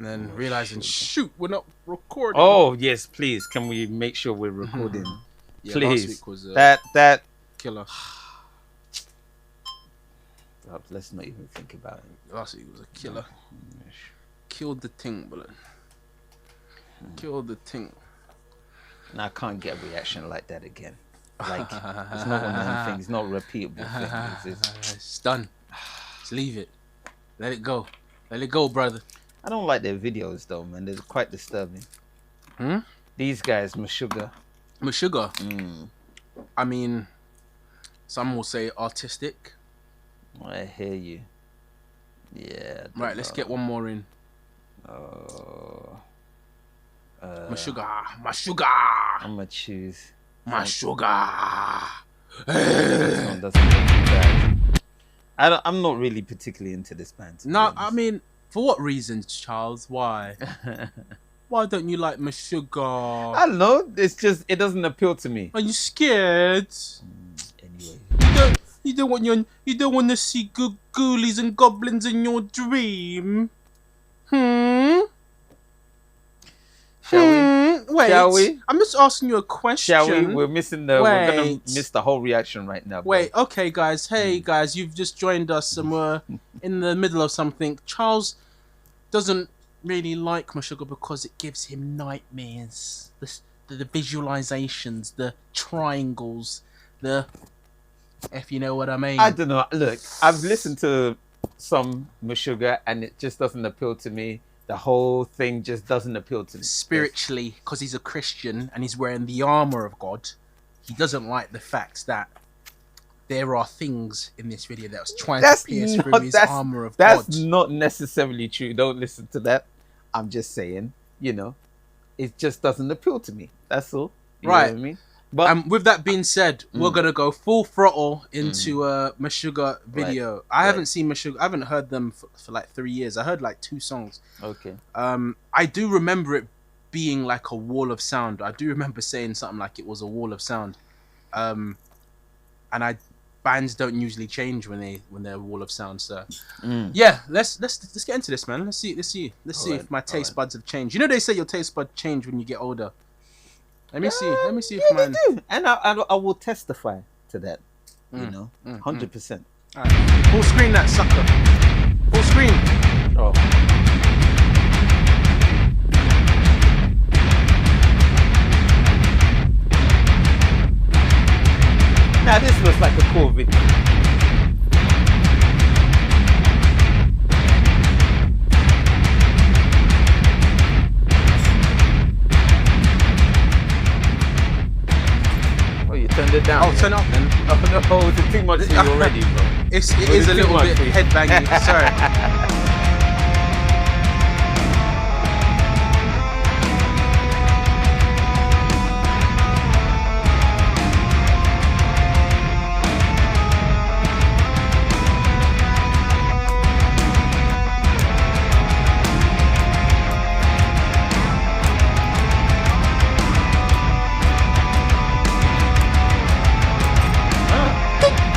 and then realizing, shoot, we're not recording. Oh yes, please. Can we make sure we're recording? Yeah, Please. last week was that killer. Let's not even think about it. Last week was a killer. Killed the thing, bullet. Killed the thing. Now I can't get a reaction like that again. Like it's not one of them things, not repeatable things. It's done. Just leave it. Let it go. Let it go, brother. I don't like their videos though, man. They're quite disturbing. These guys, Meshuggah. I mean, some will say artistic. I hear you. Yeah. Right, let's get one more in. Meshuggah. I'm gonna choose Meshuggah. This one doesn't look too bad. I'm not really particularly into this band. No, I mean, for what reasons, Charles? Why? Why don't you like Meshuggah? I don't know. It's just it doesn't appeal to me. Are you scared? Anyway, you don't want to see ghoulies and goblins in your dream. Wait. Shall we? I'm just asking you a question. Shall we? We're gonna miss the whole reaction right now. Wait, okay, guys. Hey, guys, you've just joined us and we're in the middle of something. Charles doesn't really like Meshuggah because it gives him nightmares. The visualizations, the triangles, if you know what I mean. I don't know. Look, I've listened to some Meshuggah and it just doesn't appeal to me. The whole thing just doesn't appeal to me. Spiritually, because he's a Christian and he's wearing the armor of God, he doesn't like the fact that there are things in this video that was trying to pierce through his armor of God. That's not necessarily true. Don't listen to that. I'm just saying, it just doesn't appeal to me. That's all. You know what I mean? But with that being said, we're gonna go full throttle into a Meshuggah video. Right. I haven't seen Meshuggah. I haven't heard them for like 3 years. I heard like 2 songs. Okay. I do remember it being like a wall of sound. I do remember saying something like it was a wall of sound. And bands don't usually change when they're a wall of sound. So yeah, let's get into this, man. Let's see if my taste buds have changed. You know they say your taste buds change when you get older. Let me see if mine do. And I will testify to that. 100%. All right. Full screen that sucker. Full screen. Oh. Now this looks like a cool video. Turned it down. Oh, turn it up then. Oh no, it's too much for you already, bro. It is a little bit headbanging. Sorry.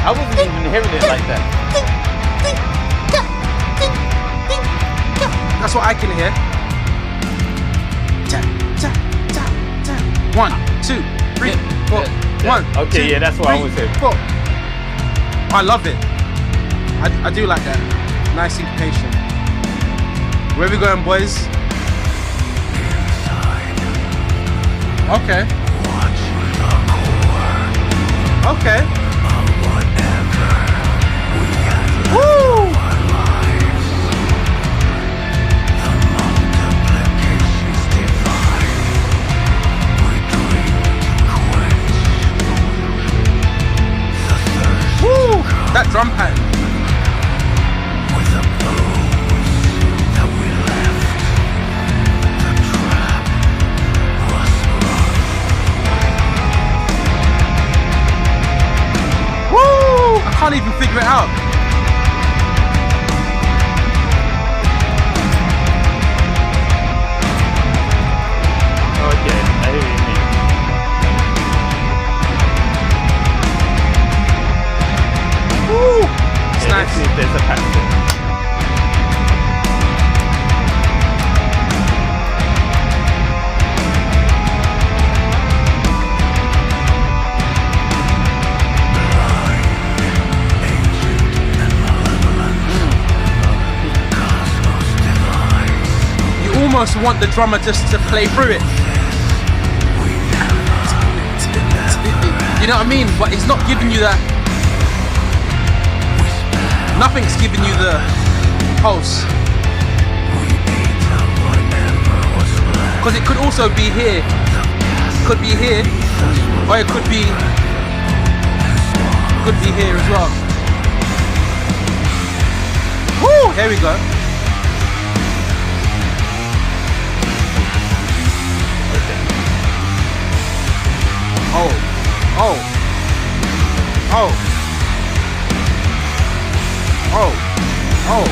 I wasn't even hearing it like that. That's what I can hear. 1, 2, 3, 4. 1. Okay, 2, yeah, that's what 3, I was hearing. 4. I love it. I do like that. Nice syncopation. Where we going, boys? Okay. Okay. Woo! Woo! That drum pattern. Woo! I can't even figure it out. Nice. There's a pattern. almost want the drummer just to play through it. You know what I mean? But he's not giving you that. Nothing's giving you the pulse. Because it could also be here. Could be here. Or it could be here as well. Woo! Here we go. Oh. Oh. Oh. Oh. Oh.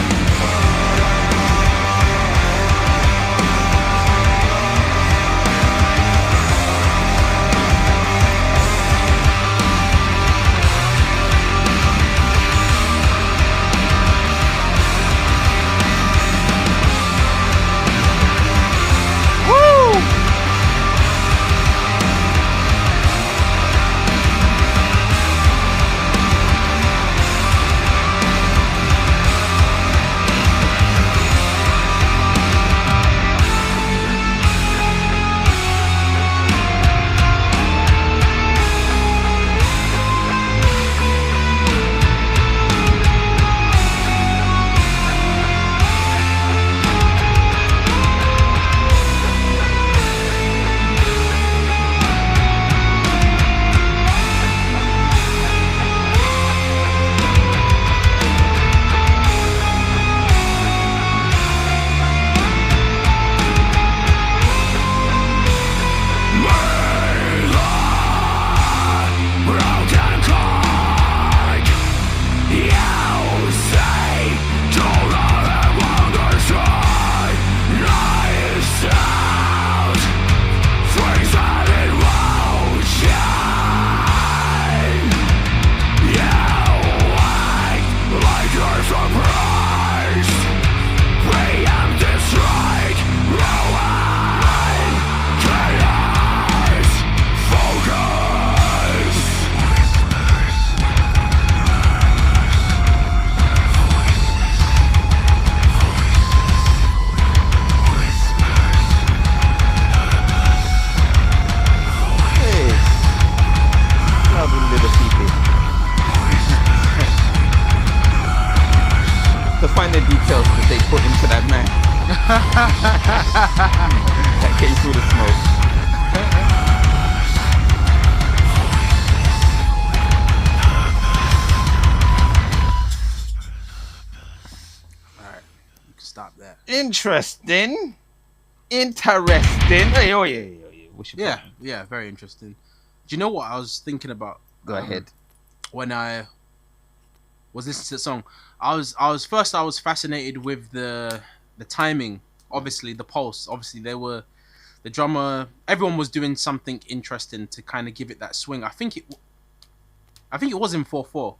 That came through the smoke. Alright, you can stop that. Interesting. Hey, oh yeah. Yeah, very interesting. Do you know what I was thinking about? Go ahead. When I was listening to the song, I was fascinated with the timing. Obviously, the pulse. Obviously, the drummer. Everyone was doing something interesting to kind of give it that swing. I think it was in 4/4.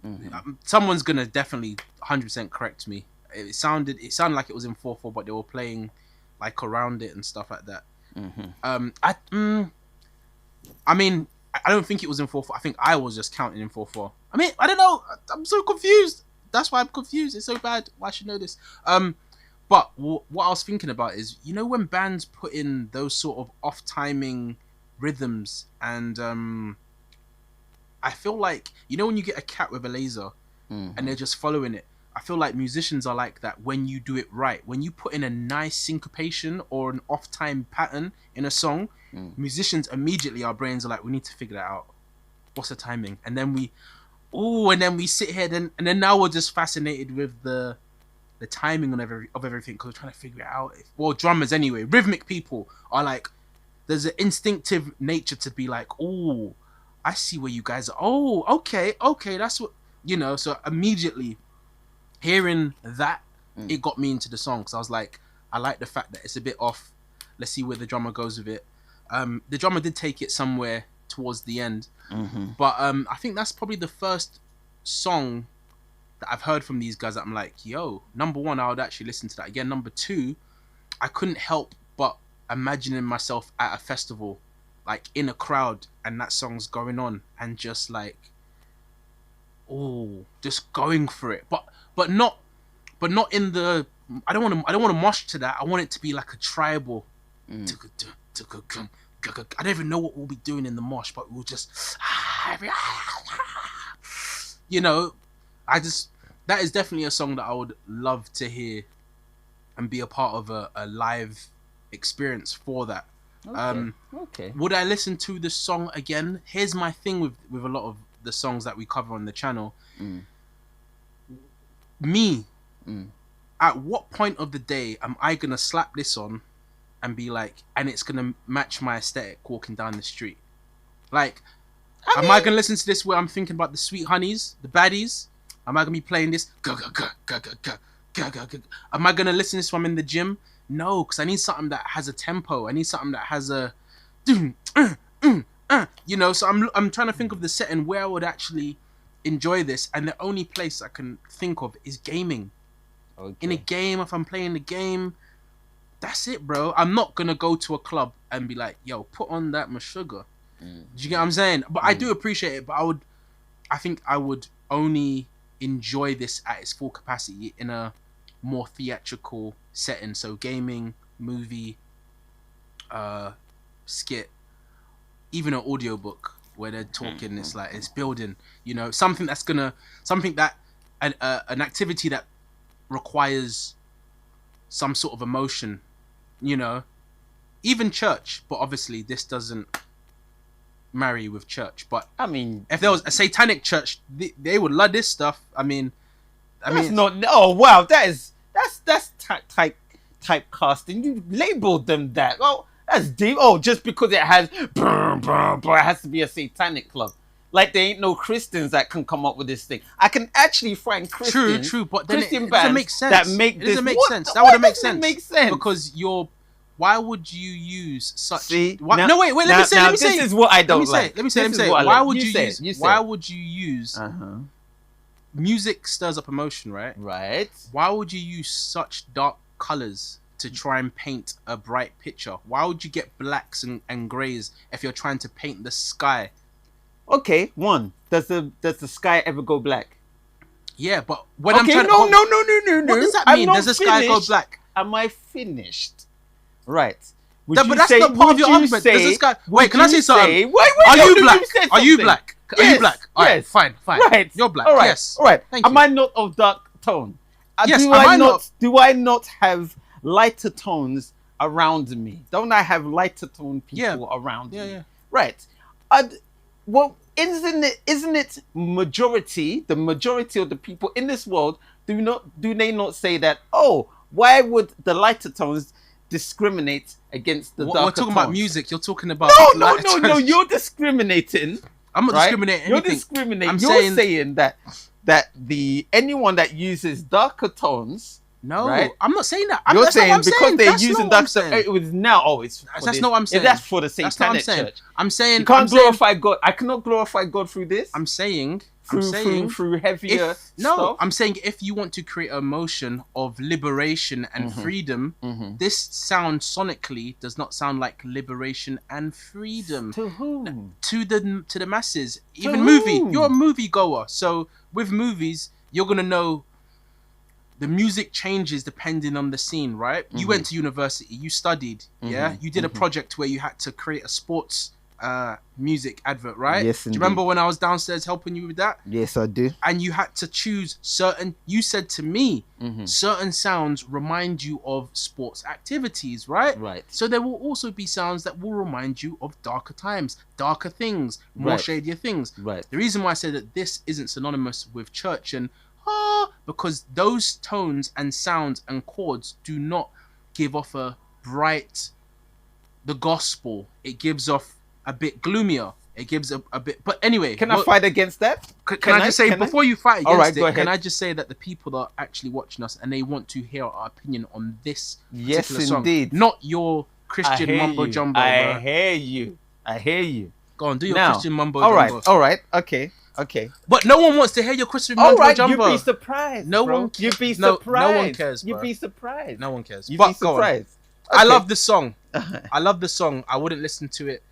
Mm-hmm. Someone's gonna definitely 100% correct me. It sounded like it was in 4/4, but they were playing like around it and stuff like that. Mm-hmm. I mean, I don't think it was in 4/4. I think I was just counting in 4/4. I mean, I don't know. I'm so confused. That's why I'm confused. It's so bad. Why should I know this? But what I was thinking about is, you know, when bands put in those sort of off-timing rhythms, and I feel like, you know, when you get a cat with a laser and they're just following it. I feel like musicians are like that when you do it right. When you put in a nice syncopation or an off-time pattern in a song, musicians immediately, our brains are like, we need to figure that out. What's the timing? And then we sit here, and then now we're just fascinated with the timing of everything because we're trying to figure it out. Well, drummers anyway, rhythmic people are like, there's an instinctive nature to be like, oh, I see where you guys are. Oh, okay, that's what, you know. So immediately hearing that, it got me into the song because I was like, I like the fact that it's a bit off. Let's see where the drummer goes with it. The drummer did take it somewhere towards the end, but I think that's probably the first song that I've heard from these guys that I'm like, yo, number one, I would actually listen to that again. Number two, I couldn't help but imagining myself at a festival, like in a crowd, and that song's going on, and just like, oh, just going for it, but not in the I don't want to mosh to that. I want it to be like a tribal. Mm. I don't even know what we'll be doing in the mosh, but we'll just, you know, that is definitely a song that I would love to hear and be a part of a live experience for that. Okay. Would I listen to the song again? Here's my thing with a lot of the songs that we cover on the channel. Me, at what point of the day am I gonna slap this on and be like, and it's gonna match my aesthetic walking down the street? Like, am I gonna listen to this where I'm thinking about the sweet honeys, the baddies? Am I gonna be playing this? Am I gonna listen to this when I'm in the gym? No, because I need something that has a tempo. I need something that has a, you know. So I'm trying to think of the setting where I would actually enjoy this, and the only place I can think of is gaming. Okay. In a game, if I'm playing the game, that's it, bro. I'm not gonna go to a club and be like, yo, put on that Meshuggah. Do you get what I'm saying? But I do appreciate it, but I think I would only enjoy this at its full capacity in a more theatrical setting. So gaming, movie, skit, even an audiobook where they're talking. It's like, it's building, you know, something that an activity that requires some sort of emotion, you know. Even church, but obviously this doesn't marry with church. But I mean, if there was a satanic church, they would love this stuff. I mean, not. Oh wow, that's typecasting. You labeled them that. Oh, that's deep. Oh, just because it has, it has to be a satanic club. Like, there ain't no Christians that can come up with this thing. I can actually find Christians. True, but then Christian it bands doesn't make sense. that make it doesn't this. make What? sense. That wouldn't make Doesn't sense. Make sense Because why would you use such? See, no, wait. Let me say. This is what I don't like. Let me say. Why would you use? Music stirs up emotion, right? Right. Why would you use such dark colors to try and paint a bright picture? Why would you get blacks and grays if you're trying to paint the sky? Okay, one. Does the sky ever go black? Yeah, but when no. What does that mean? Does the sky go black? Am I finished? Right. But that's not part of your argument. Does the sky? Wait, can I say something? Wait, are you black? Are you black? Yes, are you black? All right, yes. fine. Right. You're black. All right. Yes. All right. Thank Am you. I not of dark tone? Yes. Do I not have lighter tones around me? Don't I have lighter tone people around me? Yeah. Right. Well, isn't it the majority of the people in this world do they not say that? Oh, why would the lighter tones discriminate against the darker tones? We're talking about music. You're talking about no. You're discriminating. I'm not discriminating. You're discriminating. You're saying that anyone that uses darker tones. No, right? I'm not saying that. You're saying because they're using dark tones. It was now. Oh, it's that's not what I'm saying. That's for the satanic church. I'm saying you can't glorify God. I cannot glorify God through this. I'm saying through heavier stuff. I'm saying if you want to create an emotion of liberation and freedom, this sound sonically does not sound like liberation and freedom. To whom? To the masses. Even movie. You're a movie goer, so with movies, you're gonna know the music changes depending on the scene, right? You went to university, you studied, you did a project where you had to create a sports music advert, right? Yes, indeed. Do you remember when I was downstairs helping you with that? Yes, I do. And you had to choose you said to me, certain sounds remind you of sports activities, right? Right. So there will also be sounds that will remind you of darker times, darker things, more shadier things. Right. The reason why I say that this isn't synonymous with church and because those tones and sounds and chords do not give off the gospel. It gives off a bit gloomier. It gives a bit. But anyway, can I fight against that? Can I just say before you fight against go it? ahead. Can I just say that the people that are actually watching us and they want to hear our opinion on this particular song, indeed, not your Christian mumbo jumbo. I hear you. Go on, do your Christian mumbo jumbo. All right. Okay. But no one wants to hear your Christian mumbo jumbo. You'd be surprised. You'd be surprised. No one cares. Bro. You'd be surprised. No one cares. You'd be surprised. Okay. I love the song. I wouldn't listen to it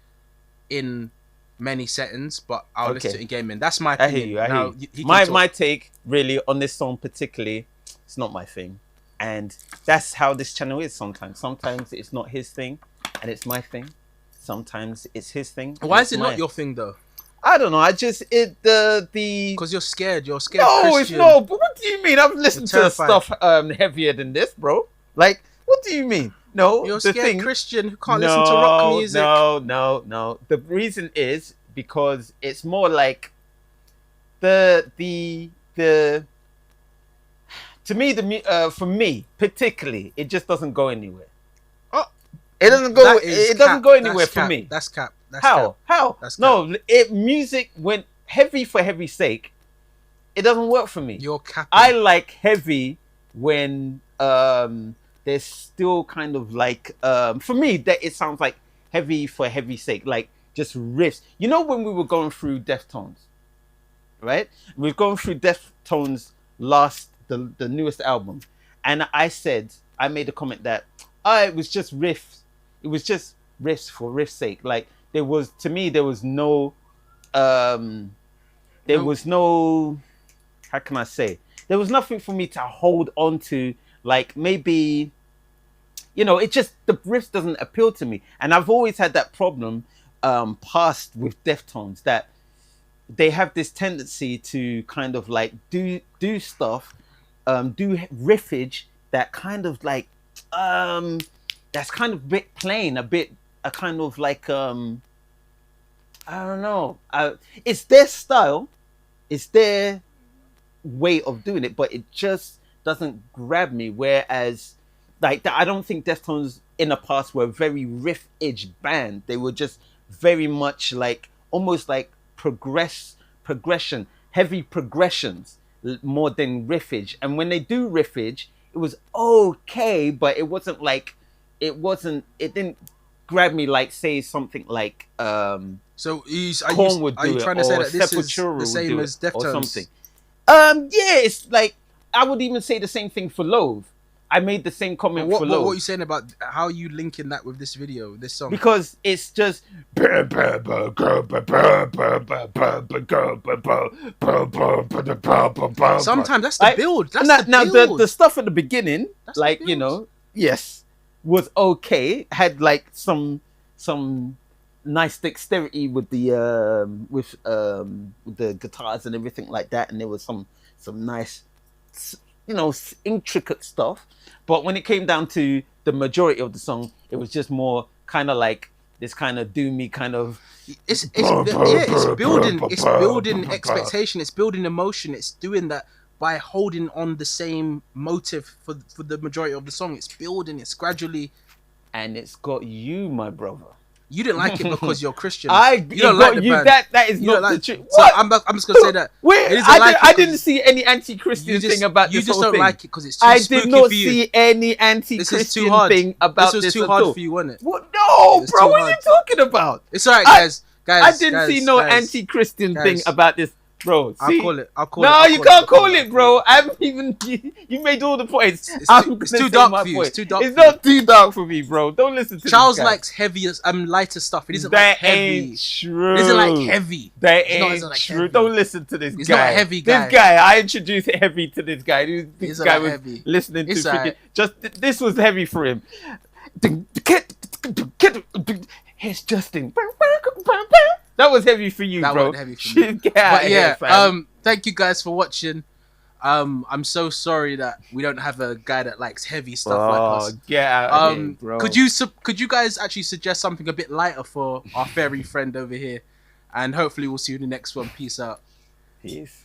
in many settings, but I'll listen to it in gaming. That's my opinion. I hear you. My take really on this song particularly, it's not my thing. And that's how this channel is sometimes. Sometimes it's not his thing and it's my thing. Sometimes it's his thing. Why is it not your thing though? I don't know. I just the because you're scared. You're scared. No, Christian. it's no. But what do you mean? I've listened to stuff heavier than this, bro. Like, what do you mean? No, you're the scared thing, Christian who can't listen to rock music. No. The reason is because it's more like the to me for me particularly, it just doesn't go anywhere. Oh, it doesn't go. It doesn't go anywhere for me. That's cap. That's How? Cap. How? That's no, music went heavy for heavy's sake. It doesn't work for me. You're capping. I like heavy when there's still kind of like for me that it sounds like heavy for heavy's sake, like just riffs. You know when we were going through Deftones, right? We were going through Deftones the newest album, and I made a comment that it was just riffs. It was just riffs for riff's sake. Like there was no how can I say? There was nothing for me to hold on to. Like maybe, it just the riff doesn't appeal to me, and I've always had that problem past with Deftones that they have this tendency to kind of like do stuff, do riffage that kind of like that's kind of a bit plain, a kind of like I don't know. It's their style, it's their way of doing it, but it just doesn't grab me. Whereas, like, I don't think Deftones in the past were a very riff-edge band. They were just very much like almost like progression, heavy progressions more than riffage. And when they do riffage, it was okay, but it wasn't like it didn't grab me like say something like So Korn are you trying to say that this is the same as Deftones or something? Yeah, it's like I would even say the same thing for Loathe. I made the same comment for Loathe. What are you saying about how are you linking that with this video, this song? Because it's just sometimes that's the build. That's now the build. The stuff at the beginning, that's like yes, was okay. Had like some nice dexterity with the guitars and everything like that, and there was some nice intricate stuff. But when it came down to the majority of the song, it was just more kind of like this kind of doomy kind of it's building expectation, it's building emotion, it's doing that by holding on the same motive for the majority of the song. It's building, it's gradually, and it's got you, my brother. You didn't like it because you're Christian. You don't like the band. That is not the truth. So I'm just gonna say that. Wait, I didn't see any anti-Christian thing about this whole thing. You just don't like it because it's too spooky for you. I did not see any anti-Christian thing about this. This was too hard for you, wasn't it? What? No, bro. What are you talking about? It's alright, guys. I didn't see no anti-Christian thing about this. Bro, I'll call it. No, you can't call it, bro. I haven't even. You made all the points. It's too dark for you. It's too dark. It's not too dark for me, bro. Don't listen to Charles likes heavier, lighter stuff. It isn't like heavy. Ain't true. It isn't like heavy. That ain't true. Heavy. Don't listen to this guy. He's not a heavy guy. This guy, I introduced heavy to this guy. This guy was heavy. Listening to freaking. Just this was heavy for him. Here's Justin. That was heavy for you, that bro. Wasn't heavy for me. But yeah, thank you guys for watching. I'm so sorry that we don't have a guy that likes heavy stuff like us. Get out of here, bro. Could you guys actually suggest something a bit lighter for our fairy friend over here? And hopefully we'll see you in the next one. Peace out. Peace.